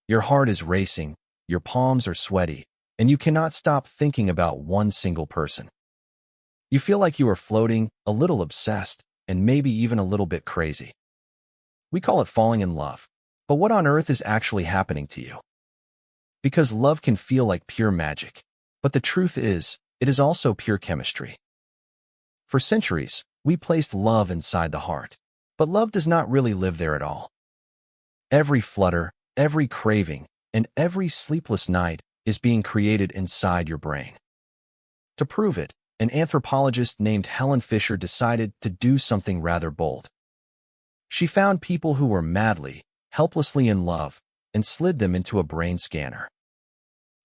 Your heart is racing, your palms are sweaty, and you cannot stop thinking about one single person. You feel like you are floating, a little obsessed, and maybe even a little bit crazy. We call it falling in love. But what on earth is actually happening to you? Because love can feel like pure magic, but the truth is, it is also pure chemistry. For centuries, we placed love inside the heart, but love does not really live there at all. Every flutter, every craving, and every sleepless night is being created inside your brain. To prove it, an anthropologist named Helen Fisher decided to do something rather bold. She found people who were madly, helplessly in love, and slid them into a brain scanner.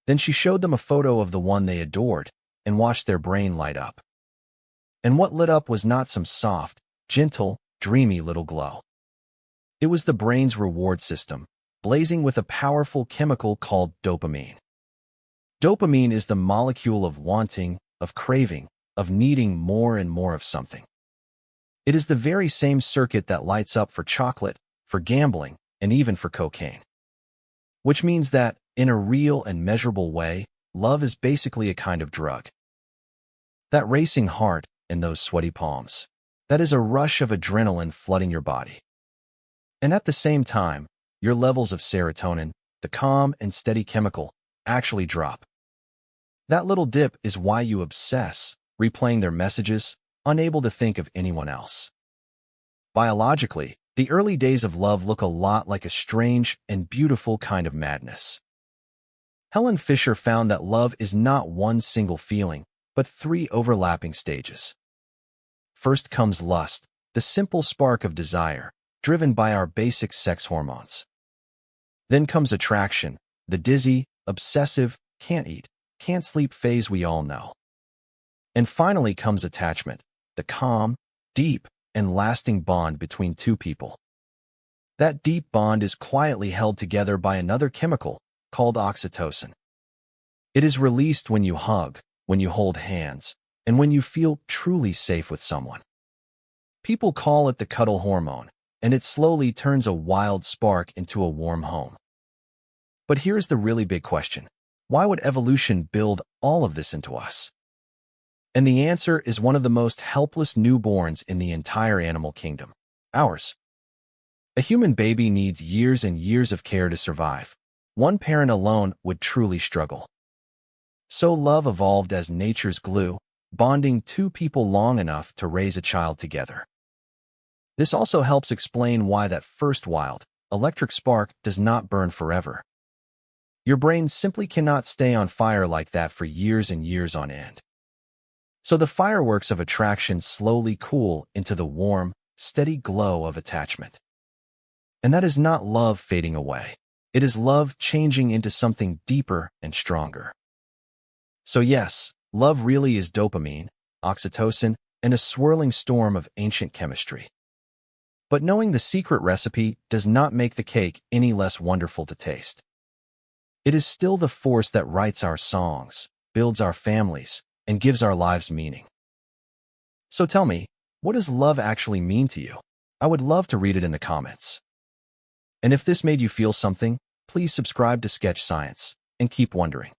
Then she showed them a photo of the one they adored and watched their brain light up. And what lit up was not some soft, gentle, dreamy little glow. It was the brain's reward system, blazing with a powerful chemical called dopamine. Dopamine is the molecule of wanting, of craving, of needing more and more of something. It is the very same circuit that lights up for chocolate, for gambling, and even for cocaine. Which means that, in a real and measurable way, love is basically a kind of drug. That racing heart and those sweaty palms, that is a rush of adrenaline flooding your body. And at the same time, your levels of serotonin, the calm and steady chemical, actually drop. That little dip is why you obsess, replaying their messages, unable to think of anyone else. Biologically, the early days of love look a lot like a strange and beautiful kind of madness. Helen Fisher found that love is not one single feeling, but three overlapping stages. First comes lust, the simple spark of desire, driven by our basic sex hormones. Then comes attraction, the dizzy, obsessive, can't eat, can't sleep phase we all know. And finally comes attachment, the calm, deep, and lasting bond between two people. That deep bond is quietly held together by another chemical called oxytocin. It is released when you hug, when you hold hands, and when you feel truly safe with someone. People call it the cuddle hormone, and it slowly turns a wild spark into a warm home. But here's the really big question. Why would evolution build all of this into us? And the answer is one of the most helpless newborns in the entire animal kingdom, ours. A human baby needs years and years of care to survive. One parent alone would truly struggle. So love evolved as nature's glue, bonding two people long enough to raise a child together. This also helps explain why that first wild, electric spark does not burn forever. Your brain simply cannot stay on fire like that for years and years on end. So the fireworks of attraction slowly cool into the warm, steady glow of attachment. And that is not love fading away. It is love changing into something deeper and stronger. So yes, love really is dopamine, oxytocin, and a swirling storm of ancient chemistry. But knowing the secret recipe does not make the cake any less wonderful to taste. It is still the force that writes our songs, builds our families, and gives our lives meaning. So tell me, what does love actually mean to you? I would love to read it in the comments. And if this made you feel something, please subscribe to Sketch Science and keep wondering.